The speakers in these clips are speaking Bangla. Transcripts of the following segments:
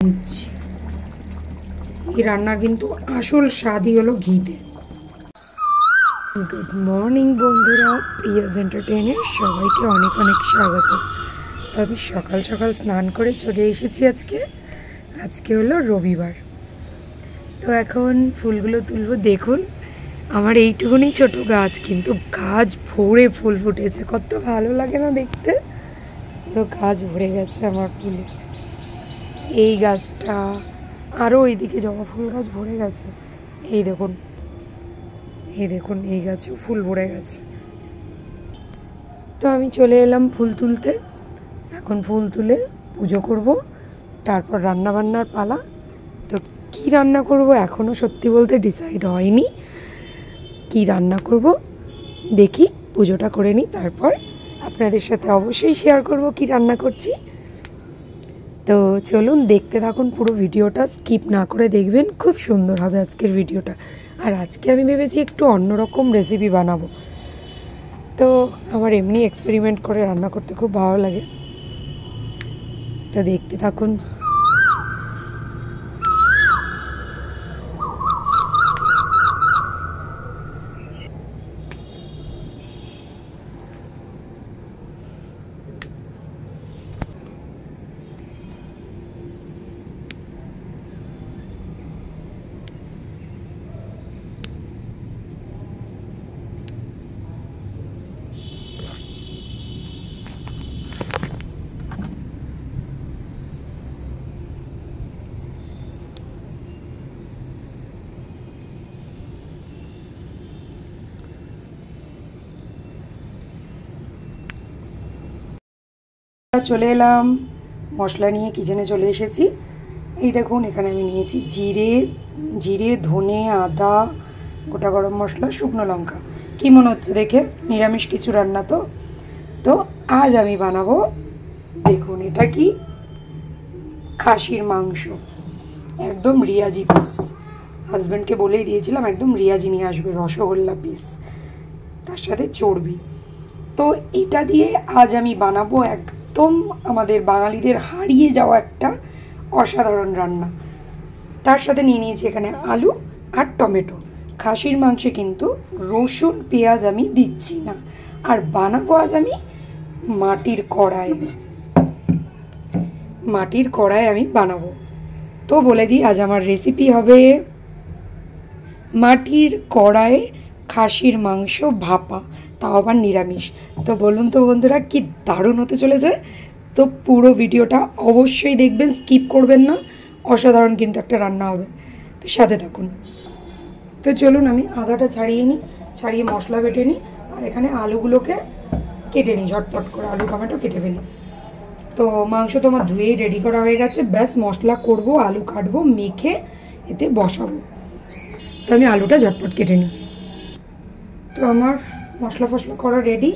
দিচ্ছি। এই রান্নার কিন্তু আসল স্বাদই হলো ঘিতে। গুড মর্নিং বন্ধুরা, প্রিয়াস এন্টারটেইনের সবাইকে অনেক অনেক স্বাগত। আমি সকাল সকাল স্নান করে চলে এসেছি। আজকে হলো রবিবার। তো এখন ফুলগুলো তুলবো। দেখুন আমার এইটুকুনি ছোট গাছ, কিন্তু গাছ ভরে ফুল ফুটেছে। কত ভালো লাগে না দেখতে? পুরো গাছ ভরে গেছে আমার ফুলে। এই গাছটা আরও এইদিকে জবা ফুল গাছ ভরে গেছে। এই দেখুন এই গাছেও ফুল ভরে গেছে। তো আমি চলে এলাম ফুল তুলতে। এখন ফুল তুলে পুজো করব, তারপর রান্না বান্নার পালা। তো কি রান্না করব এখনও সত্যি বলতে ডিসাইড হয়নি। কি রান্না করব দেখি, পুজোটা করে নিই, তারপর আপনাদের সাথে অবশ্যই শেয়ার করব কি রান্না করছি। তো চলুন দেখতে থাকুন পুরো ভিডিওটা, স্কিপ না করে দেখবেন। খুব সুন্দর হবে আজকের ভিডিওটা। আর আজকে আমি ভেবেছি একটু অন্যরকম রেসিপি বানাবো। তো আমার এমনি এক্সপেরিমেন্ট করে রান্না করতে খুব ভালো লাগে। তো দেখতে থাকুন। চলে এলাম, মশলা নিয়ে কিচেনে চলে এসেছি। এই দেখুন এখানে আমি নিয়েছি জিরে, ধনে, আদা, গোটা গরম মশলা, শুকনো লঙ্কা। কি মনে হচ্ছে দেখে? নিরামিষ কিছু রান্না তো। তো আজ আমি বানাবো, দেখুন এটা কি, খাসির মাংস, একদম রিয়াজি পিস। হাজব্যান্ডকে বলেই দিয়েছিলাম একদম রিয়াজি নিয়ে আসবে, রসগোল্লা পিস, তার সাথে চর্বি। তো এটা দিয়ে আজ আমি বানাবো একদম আমাদের বাঙালিদের হারিয়ে যাওয়া একটা অসাধারণ রান্না। তার সাথে নিয়ে নিয়েছি এখানে আলু আর টমেটো। খাসির মাংসে কিন্তু রসুন পেঁয়াজ আমি দিচ্ছি না। আর বানাবো আজ আমি মাটির কড়ায় আমি বানাবো। তো বলে দিই, আজ আমার রেসিপি হবে মাটির কড়াইয়ে খাসির মাংস ভাপা, তাও আবার নিরামিষ। তো বলুন তো বন্ধুরা, কি দারুণ হতে চলেছে। তো পুরো ভিডিওটা অবশ্যই দেখবেন, স্কিপ করবেন না। অসাধারণ কিন্তু একটা রান্না হবে, তো সাথে থাকুন। তো চলুন আমি আদাটা ছাড়িয়ে মশলা বেটে নিই। আর এখানে আলুগুলোকে কেটে নিই, ঝটপট করে আলু টমেটো কেটে ফেলি। তো মাংস তো আমার ধুয়েই রেডি করা হয়ে গেছে। ব্যাস মশলা করব, আলু কাটবো, মেখে এতে বসাবো। তো আমি আলুটা ঝটপট কেটে নিই। তো আমার মশলা করা রেডি।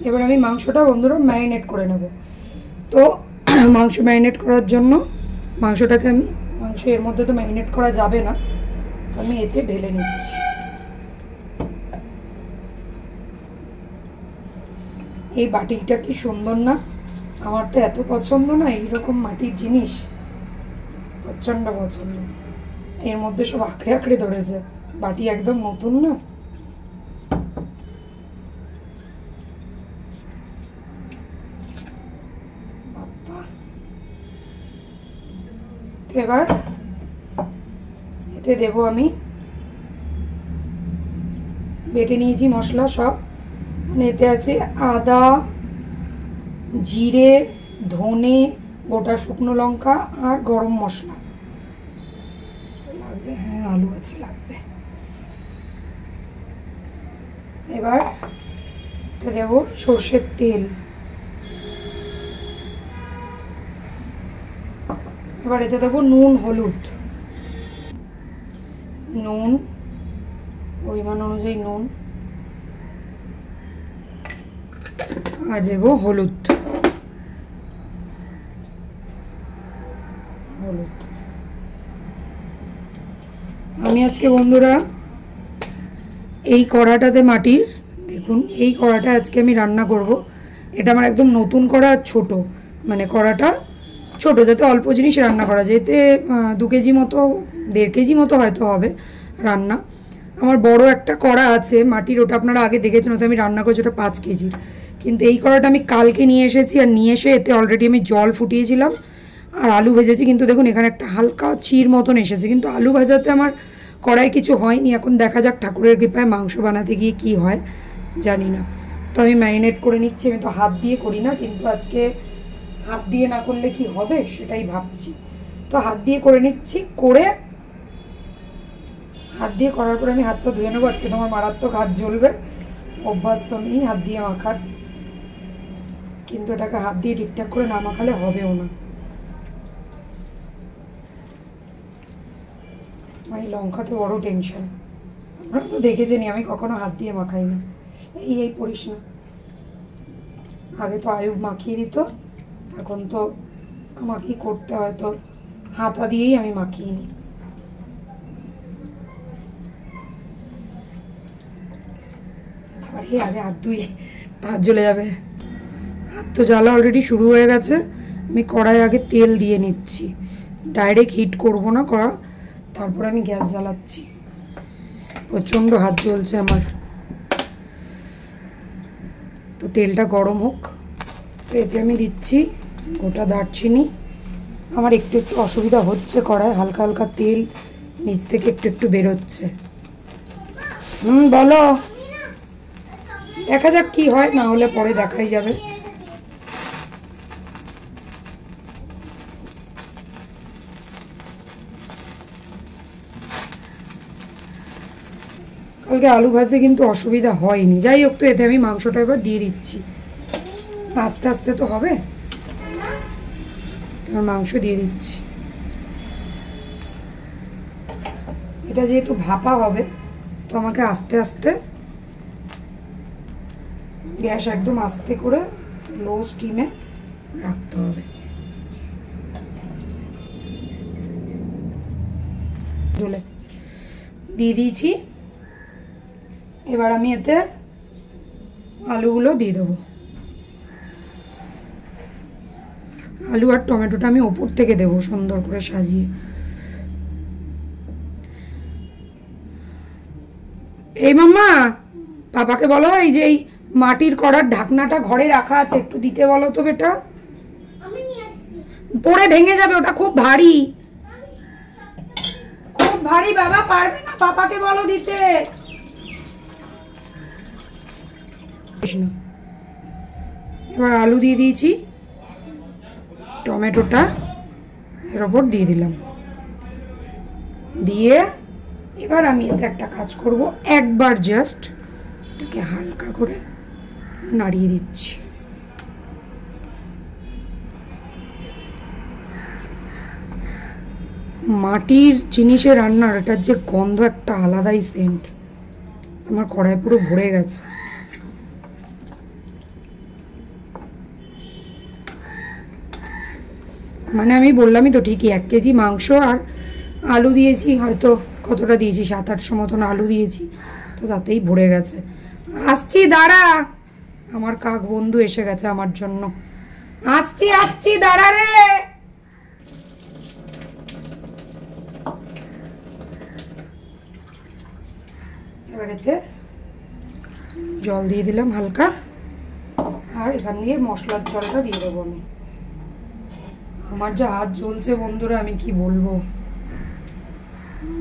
এবার আমি মাংসটা বন্ধুরা ম্যারিনেট করে নেব। তো মাংস ম্যারিনেট করার জন্য মাংসটাকে মাংস এর মধ্যে তো ম্যারিনেট করা যাবে না, তো আমি এতে ঢেলে নিচ্ছি। এই বাটিটা কি সুন্দর না? আমার তো এত পছন্দ না এইরকম মাটির জিনিস, প্রচণ্ড পছন্দ। এর মধ্যে সব আঁকড়ে ধরেছে। বাটি একদম নতুন না। এবার এতে দেব আমি বেটে নিয়েছি মশলা সব। মানে এতে আছে আদা, জিরে, ধনে, গোটা শুকনো লঙ্কা আর গরম মশলা লাগবে। হ্যাঁ, আলু আছে, লাগবে। এবার এতে দেব সর্ষের তেল। এবার এতে দেবো নুন, হলুদ, পরিমাণ অনুযায়ী নুন, আর দেব হলুদ। আমি আজকে বন্ধুরা এই কড়াটাতে মাটির, দেখুন এই কড়াটা আজকে আমি রান্না করব। এটা আমার একদম নতুন কড়া, ছোট, মানে কড়াটা ছোটো, যাতে অল্প জিনিস রান্না করা যায়। এতে 2 কেজি মতো 1.5 কেজি মতো হয়তো হবে রান্না। আমার বড় একটা কড়া আছে মাটির, ওটা আপনারা আগে দেখেছেন, ওটা আমি রান্না করেছি, ওটা 5 কেজির। কিন্তু এই কড়াটা আমি কালকে নিয়ে এসেছি, আর নিয়ে এসে এতে অলরেডি আমি জল ফুটিয়েছিলাম আর আলু ভেজেছি। কিন্তু দেখুন এখানে একটা হালকা চির মতন এসেছে, কিন্তু আলু ভাজাতে আমার কড়াই কিছু হয়নি। এখন দেখা যাক ঠাকুরের কৃপায় মাংস বানাতে গিয়ে কি হয় জানি না। তো আমি ম্যারিনেট করে নিচ্ছি। আমি তো হাত দিয়ে করি না, কিন্তু আজকে হাত দিয়ে না করলে কি হবে সেটাই ভাবছি। তো হাত দিয়ে করে নিচ্ছি, করে হাত দিয়ে করার পরে আমি হাতটা ধুয়ে নেবো। আজকে তোমার মারাত্মক হাত জ্বলবে, অভ্যাস তো নেই হাত দিয়ে মাখার, কিন্তু এটাকে হাত দিয়ে ঠিকঠাক করে না মাখালে হবেও না। আমি লঙ্কাতে বড় টেনশন, আপনারা তো দেখেছেনি আমি কখনো হাত দিয়ে মাখাই না। এই পড়িস না, আগে তো আয়ুব মাখিয়ে দিত, এখন তো আমাকেই করতে হয়, তো হাতা দিয়েই আমি মাখিয়ে নিই। আবার আগে হাত ধুই, হাত জ্বলে যাবে। হাত তো জ্বালা অলরেডি শুরু হয়ে গেছে। আমি কড়াই আগে তেল দিয়ে নিচ্ছি, ডাইরেক্ট হিট করব না কড়া, তারপর আমি গ্যাস জ্বালাচ্ছি। প্রচণ্ড হাত জ্বলছে আমার। তো তেলটা গরম হোক, তো এতে আমি দিচ্ছি গোটা দারচিনি। আমার একটু একটু অসুবিধা হচ্ছে কড়ায়, হালকা হালকা তেল নিচ থেকে একটু একটু বেরোচ্ছে। বলো, দেখা যাক কি হয়, না হলে পরে দেখাই যাবে। কালকে আলু ভাজতে কিন্তু অসুবিধা হয়নি। যাই হোক, তো এতে আমি মাংসটা এবার দিয়ে দিচ্ছি। আস্তে আস্তে তো হবে, তোমার মাংস দিয়ে দিচ্ছি। এটা যেহেতু ভাপা হবে, তো আমাকে আস্তে আস্তে গ্যাস একদম আস্তে করে লো স্টিমে রাখতে হবে। দিয়ে দিয়েছি, এবার আমি এতে আলুগুলো দিয়ে দেবো। আলু আর টমেটোটা আমি ওপর থেকে দেবো সুন্দর করে সাজিয়ে। এই মাম্মা, পাপাকে বলো এই যে এই মাটির কড়ার ঢাকনাটা ঘরে রাখা আছে, একটু দিতে বলো তো বেটা। পড়ে ভেঙে যাবে, ওটা খুব ভারী, খুব ভারী বাবা, পারবে না, পাপাকে বলো দিতে। এবার আলু দিয়ে দিয়েছি, টমেটোটা এর ওপর দিয়ে দিলাম, দিয়ে এবার আমি এতে একটা কাজ করব, একবার জাস্ট এটাকে হালকা করে নাড়িয়ে দিচ্ছি। মাটির জিনিসে রান্নার এটার যে গন্ধ, একটা আলাদাই সেন্ট। আমার কড়াই পুরো ভরে গেছে। মানে আমি বললামই তো ঠিকই, 1 কেজি মাংস আর আলু দিয়েছি, হয়তো কতটা দিয়েছি, 700-800 মতন আলু দিয়েছি, তো তাতেই ভরে গেছে। আসছি, দাঁড়া, আমার কাক বন্ধু এসে গেছে আমার জন্য। আসছি আসছি, দাঁড়া রে। এবার এতে জল দিয়ে দিলাম হালকা, আর এখান দিয়ে মশলার জলটা দিয়ে দেবো আমি। আমার যা হাত জ্বলছে বন্ধুরা, আমি কি বলবো।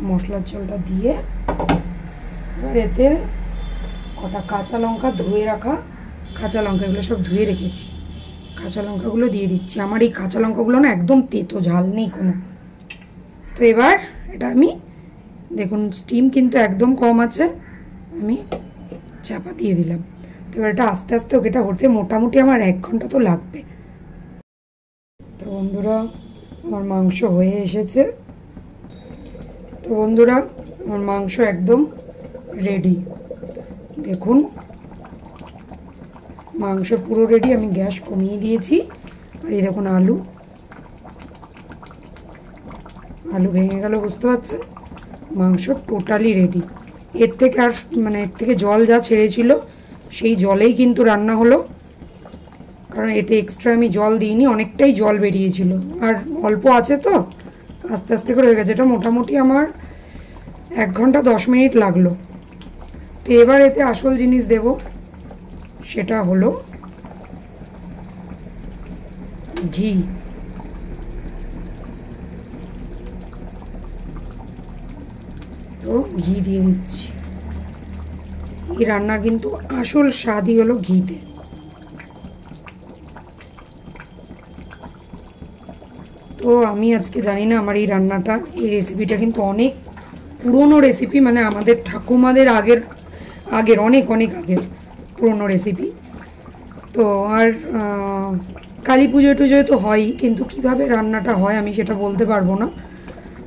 মশলার জলটা দিয়ে এবার এতে কটা কাঁচা লঙ্কা, ধুয়ে রাখা কাঁচা লঙ্কা, এগুলো সব ধুয়ে রেখেছি, কাঁচা লঙ্কাগুলো দিয়ে দিচ্ছি। আমার এই কাঁচা লঙ্কাগুলো না একদম তেতো, ঝাল নেই কোনো। তো এবার এটা আমি, দেখুন স্টিম কিন্তু একদম কম আছে, আমি চাপা দিয়ে দিলাম। তো এবার এটা আস্তে আস্তে ওটা হতে মোটামুটি আমার 1 ঘন্টা তো লাগবে। তো বন্ধুরা, আমার মাংস হয়ে এসেছে। তো বন্ধুরা, আমার মাংস একদম রেডি। দেখুন মাংস পুরো রেডি, আমি গ্যাস কমিয়ে দিয়েছি। আর এই দেখুন আলু, আলু ভেঙে গেল, বুঝতে পারছেন। মাংস টোটালি রেডি। এর থেকে আর মানে এর থেকে জল যা ছেড়েছিল সেই জলেই কিন্তু রান্না হলো, কারণ এতে এক্সট্রা আমি জল দিইনি, অনেকটাই জল বেরিয়েছিল আর অল্প আছে তো আস্তে আস্তে করে হয়ে গেছে। এটা মোটামুটি আমার 1 ঘন্টা 10 মিনিট লাগলো। তো এবার এতে আসল জিনিস দেব, সেটা হলো ঘি। তো ঘি দিয়ে দিচ্ছি। এই রান্নার কিন্তু আসল স্বাদই হলো ঘিতে। তো আমি আজকে জানি না আমার এই রান্নাটা, এই রেসিপিটা কিন্তু অনেক পুরনো রেসিপি, মানে আমাদের ঠাকুমাদের আগের অনেক অনেক আগের পুরনো রেসিপি। তো আর কালী পুজো টুজোয় তো হয়ই, কিন্তু কিভাবে রান্নাটা হয় আমি সেটা বলতে পারবো না।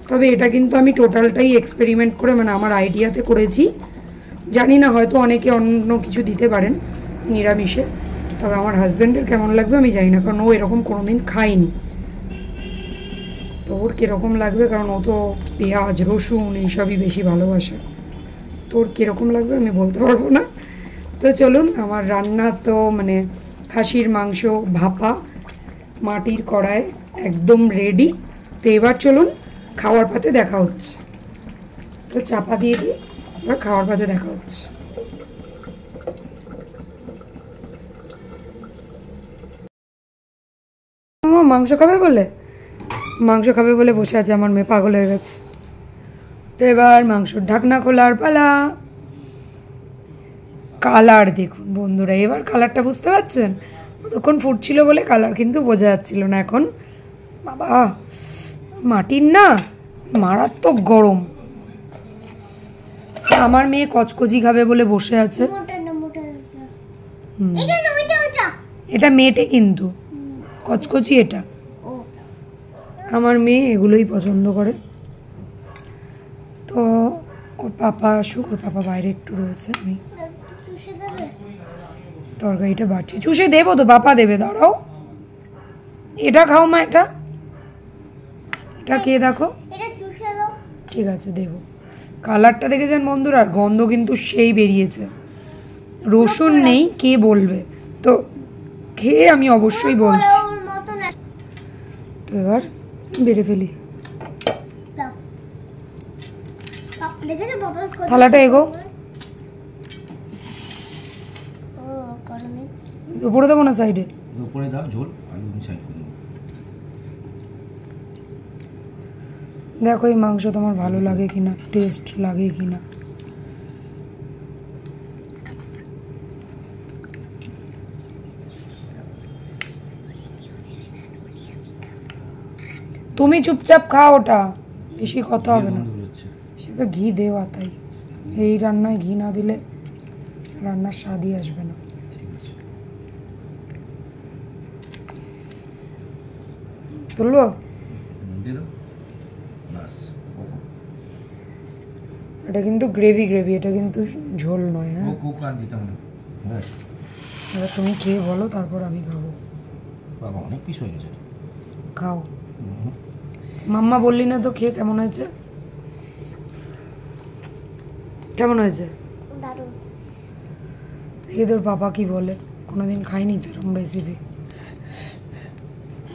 তবে এটা কিন্তু আমি টোটালটাই এক্সপেরিমেন্ট করে, মানে আমার আইডিয়াতে করেছি। জানি না, হয়তো অনেকে অন্য কিছু দিতে পারেন নিরামিষে, তবে আমার হাজব্যান্ডের কেমন লাগবে আমি জানি না, কারণ ও এরকম কোনোদিন খায়নি। তো ওর কীরকম লাগবে, কারণ ও তো পেঁয়াজ রসুন এইসবই বেশি ভালোবাসে। তো ওর কীরকম লাগবে আমি বলতে পারবো না। তো চলুন, আমার রান্না তো মানে খাসির মাংস ভাপা মাটির কড়ায় একদম রেডি। তো এবার চলুন খাওয়ার পাতে দেখা হচ্ছে। তো চাপা দিয়ে দিই, এবার খাওয়ার পাতে দেখা হচ্ছে। মাংস খাবে বলে বসে আছে আমার মেয়ে, পাগল হয়ে গেছে। তো এবার মাংসর ঢাকনা খোলার পালা। কালার দেখুন বন্ধুরা, এবার কালারটা বুঝতে পারছেন? তখন ফুটছিল বলে কালার কিন্তু বোঝা যাচ্ছিল না। এখন বাবা মাটির না মারাত্মক গরম। আমার মেয়ে কচকচি খাবে বলে বসে আছে। এটা মেটে কিন্তু কচকচি, এটা আমার মেয়ে এগুলোই পছন্দ করে। তো ওর পাপা আসুক, ওর পাপা বাইরে একটু রয়েছে, আমি তরকারিটা বাড়ছি। চুষে দেবো তো, পাপা দেবে, দাঁড়াও। এটা খাও মা, এটা খেয়ে দেখো। ঠিক আছে দেবো। কালারটা দেখেছেন বন্ধুরা, আর গন্ধ কিন্তু সেই বেরিয়েছে। রসুন নেই কে বলবে, তো খেয়ে আমি অবশ্যই বলছি। তো এবার বেড়ে ফেলি, থালাটা এগো। উপরে দেবো না সাইডে? উপরে দাও, ঝোল সাইড করে দেখো এই মাংস তোমার ভালো লাগে কিনা, টেস্ট লাগে কিনা। তুমি চুপচাপ খাও, ওটা বেশি কথা হবে না। সে তো ঘি দেওয়া, তাই এই রান্নায় ঘি না দিলে রান্নার স্বাদই আসবে না। তুলবো? এটা কিন্তু গ্রেভি, এটা কিন্তু ঝোল নয়। হ্যাঁ এবার তুমি খেয়ে বলো, তারপর আমি খাবো। বাবা অনেক পিস হয়ে গেছে, খাও। মাম্মা বললি না তো খেয়ে কেমন হয়েছে? কেমন হয়েছে? দেখি তোর পাপা কি বলে, কোনোদিন খাইনি তো এরকম রেসিপি।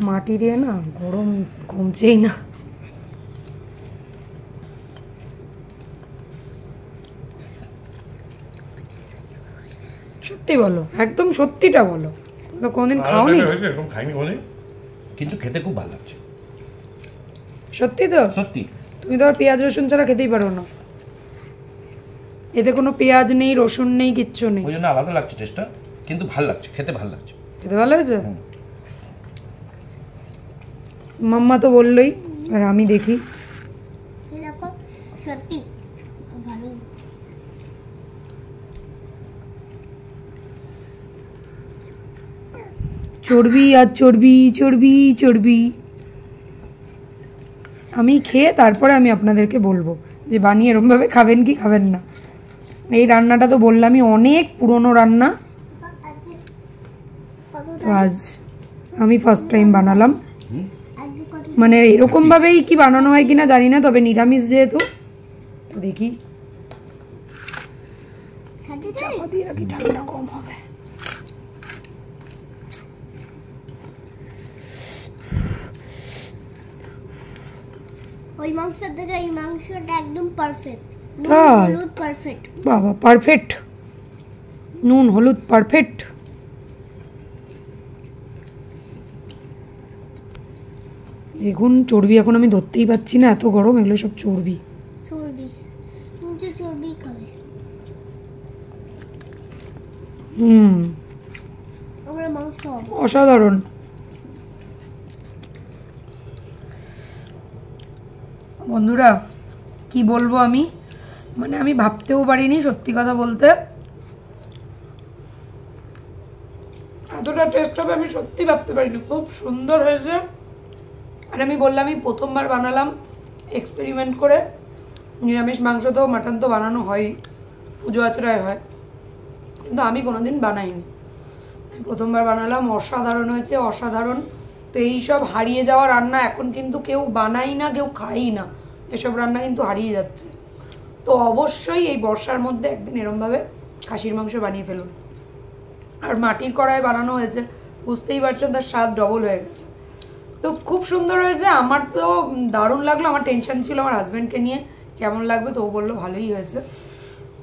মাটির না গরম কমছেই না। সত্যি বলো, একদম সত্যিটা বলো, তো কোনদিন খাওনি? এরকম খাইনি বলে, কিন্তু খেতে খুব ভালো লাগছে। সত্যি তো? সত্যি। তুমি তো আর পেঁয়াজ রসুন ছাড়া খেতেই পারো না। এতে কোনো পেঁয়াজ নেই, রসুন নেই, কিচ্ছু নেই, ওই জন্য আলাদা লাগছে টেস্টটা, কিন্তু ভালো লাগছে, খেতে ভালো লাগছে। খেতে ভালো হয়েছে? মাম্মা তো বললোই, আর আমি দেখি। সত্যি ভালো। চর্বি আর চর্বি, চর্বি চর্বি। আমি খেয়ে তারপরে আমি আপনাদেরকে বলবো যে বানিয়ে এরকমভাবে খাবেন কি খাবেন না। এই রান্নাটা তো বললামই অনেক পুরনো রান্না, তো আজ আমি ফার্স্ট টাইম বানালাম। মানে এরকমভাবেই কি বানানো হয় কিনা জানি না, তবে নিরামিষ যেহেতু, তো দেখি। চাপা দিয়ে রাখি, ঠান্ডা কম হবে। ওই মাংসের থেকে এই মাংসটা একদম পারফেক্ট। তাই? হলুদ পারফেক্ট। বাবা পারফেক্ট, নুন হলুদ পারফেক্ট। দেখুন চর্বি এখন আমি ধরতেই পাচ্ছি না, এত গরম, এগুলো সব চর্বি। চর্বি, তুমি চর্বি খাবে? আমরা মাংস অসাধারণ। বন্ধুরা কি বলবো আমি, মানে আমি ভাবতেও পারিনি সত্যি কথা বলতে এতটা টেস্ট হবে, আমি সত্যি ভাবতে পারিনি। খুব সুন্দর হয়েছে। আর আমি বললাম আমি প্রথমবার বানালাম এক্সপেরিমেন্ট করে। নিরামিষ মাংস তো মাটন তো বানানো হয়, পুজো আচড়ায় হয়, কিন্তু আমি কোনোদিন বানাইনি, আমি প্রথমবার বানালাম। অসাধারণ হয়েছে, অসাধারণ। তো এইসব হারিয়ে যাওয়া রান্না এখন কিন্তু কেউ বানাই না, কেউ খাই না, এসব রান্না কিন্তু হারিয়ে যাচ্ছে। তো অবশ্যই এই বর্ষার মধ্যে একদিন এরমভাবে খাসির মাংস বানিয়ে ফেলুন। আর মাটির কড়াইয়ে বানানো হয়েছে, বুঝতেই পারছেন তার স্বাদ ডবল হয়ে গেছে। তো খুব সুন্দর হয়েছে, আমার তো দারুণ লাগলো। আমার টেনশন ছিল আমার হাজব্যান্ডকে নিয়ে কেমন লাগবে, তো ও বললো ভালোই হয়েছে।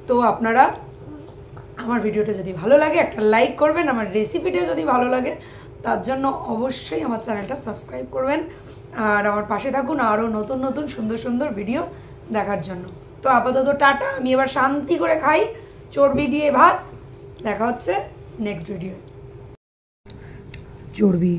তো আপনারা আমার ভিডিওটা যদি ভালো লাগে একটা লাইক করবেন, আমার রেসিপিটা যদি ভালো লাগে তার জন্য অবশ্যই আমার চ্যানেলটা সাবস্ক্রাইব করবেন, আর আমার পাশে থাকুন আরও নতুন নতুন সুন্দর সুন্দর ভিডিও দেখার জন্য। তো আপাতত টাটা, আমি এবার শান্তি করে খাই চর্বি দিয়ে ভাত। দেখা হচ্ছে নেক্সট ভিডিও। চর্বি